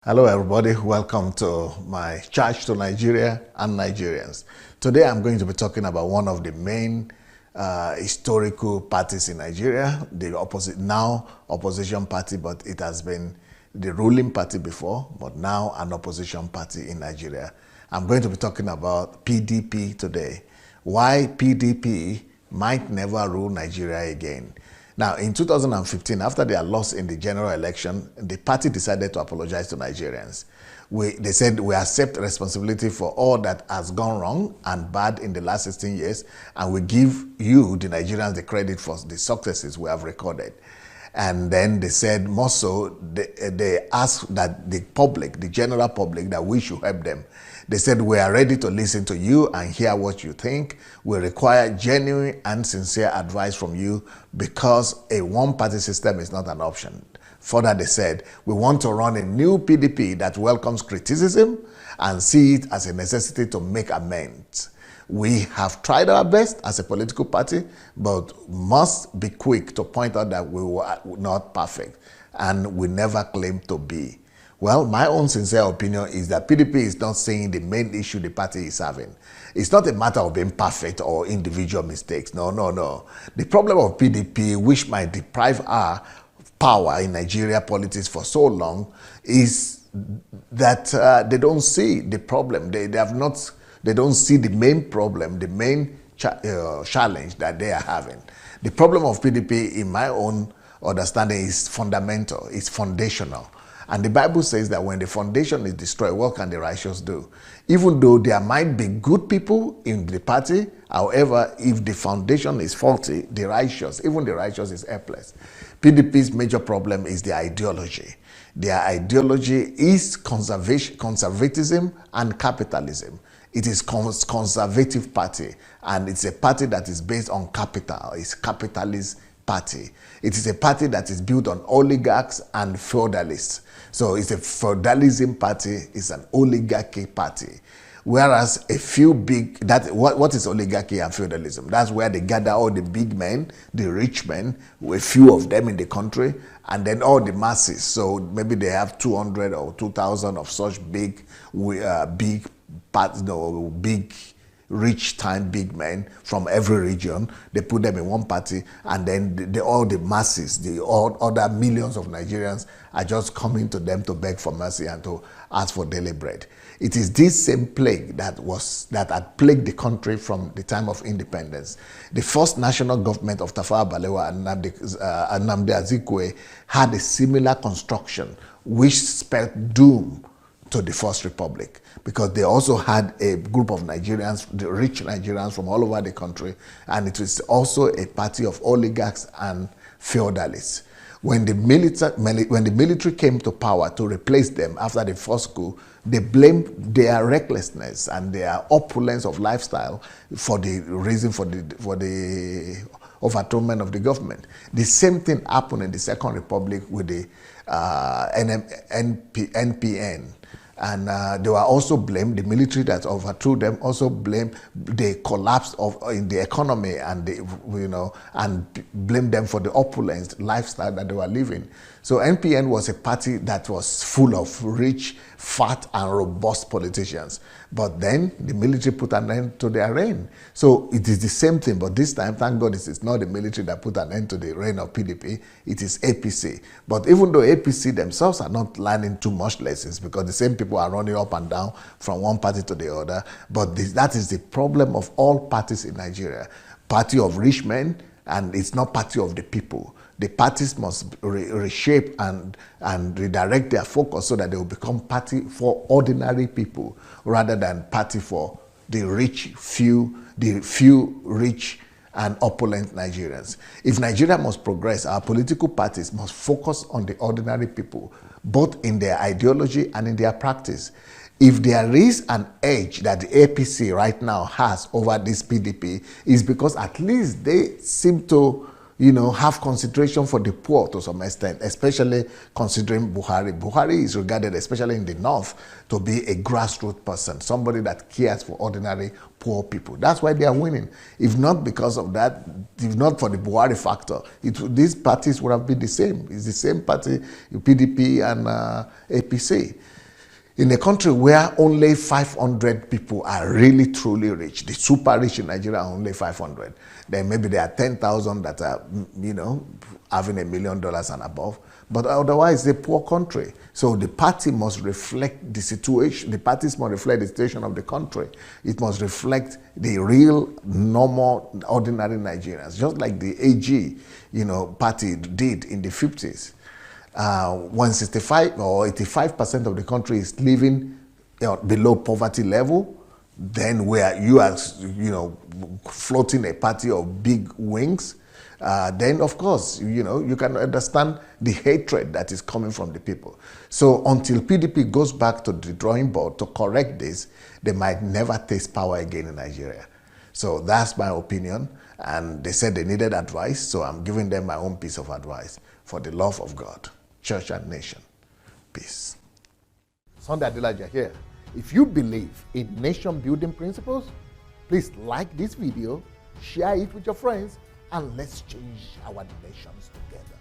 Hello everybody, welcome to my charge to Nigeria and Nigerians. Today I'm going to be talking about one of the main historical parties in Nigeria, the opposition party, but it has been the ruling party before, but now an opposition party in Nigeria. I'm going to be talking about PDP today. Why PDP might never rule Nigeria again. Now, in 2015, after their loss in the general election, the party decided to apologize to Nigerians. They said, we accept responsibility for all that has gone wrong and bad in the last 16 years, and we give you, the Nigerians, the credit for the successes we have recorded. And then they said, more so, they asked that the public, the general public, that we should help them. They said, we are ready to listen to you and hear what you think. We require genuine and sincere advice from you because a one-party system is not an option. Further, they said, we want to run a new PDP that welcomes criticism and see it as a necessity to make amends. We have tried our best as a political party, but must be quick to point out that we were not perfect and we never claimed to be. Well, my own sincere opinion is that PDP is not saying the main issue the party is having. It's not a matter of being perfect or individual mistakes. No, no, no. The problem of PDP, which might deprive our power in Nigeria politics for so long, is that they don't see the problem. They don't see the main problem, the main challenge that they are having. The problem of PDP, in my own understanding, is fundamental, it's foundational. And the Bible says that when the foundation is destroyed, what can the righteous do? Even though there might be good people in the party, however, if the foundation is faulty, even the righteous is helpless. PDP's major problem is the ideology. Their ideology is conservatism and capitalism. It is conservative party, and it's a party that is based on capital. It's capitalist party. It is a party that is built on oligarchs and feudalists. So it's a feudalism party, it's an oligarchy party. Whereas a few what is oligarchy and feudalism? That's where they gather all the big men, the rich men, a few of them in the country, and then all the masses. So maybe they have 200 or 2,000 of such big rich-time big men from every region. They put them in one party, and then all the masses, all other millions of Nigerians are just coming to them to beg for mercy and to ask for daily bread. It is this same plague that had plagued the country from the time of independence. The first national government of Tafawa Balewa and Nnamdi Azikiwe had a similar construction, which spelled doom to the First Republic, because they also had a group of Nigerians, the rich Nigerians from all over the country, and it was also a party of oligarchs and feudalists. When the military came to power to replace them after the first coup, they blamed their recklessness and their opulence of lifestyle for the reason for the overthrow of the government. The same thing happened in the Second Republic with the NPN. And they were also blamed, the military that overthrew them also blamed the collapse in the economy and blamed them for the opulence lifestyle that they were living. So NPN was a party that was full of rich, fat, and robust politicians. But then the military put an end to their reign. So it is the same thing, but this time, thank God, it is not the military that put an end to the reign of PDP, it is APC. But even though APC themselves are not learning too much lessons, because the same people are running up and down from one party to the other, but that is the problem of all parties in Nigeria. Party of rich men, and it's not party of the people. The parties must reshape and redirect their focus so that they will become party for ordinary people rather than party for the few rich and opulent Nigerians. If Nigeria must progress, our political parties must focus on the ordinary people, both in their ideology and in their practice. If there is an edge that the APC right now has over this PDP, is because at least they seem to have consideration for the poor to some extent, especially considering Buhari. Buhari is regarded, especially in the north, to be a grassroots person, somebody that cares for ordinary poor people. That's why they are winning. If not because of that, if not for the Buhari factor, these parties would have been the same. It's the same party, PDP and APC. In a country where only 500 people are really truly rich, the super rich in Nigeria are only 500, then maybe there are 10,000 that are, having $1 million and above. But otherwise, it's a poor country. So the party must reflect the situation. The parties must reflect the situation of the country. It must reflect the real, normal, ordinary Nigerians, just like the AG, party did in the 50s. When 65 or 85% of the country is living below poverty level, then you are floating a party of big wings, then of course you can understand the hatred that is coming from the people. So until PDP goes back to the drawing board to correct this, they might never taste power again in Nigeria. So that's my opinion, and they said they needed advice, so I'm giving them my own piece of advice. For the love of God, church and nation. Peace. Sunday Adelaja here. If you believe in nation-building principles, please like this video, share it with your friends, and let's change our nations together.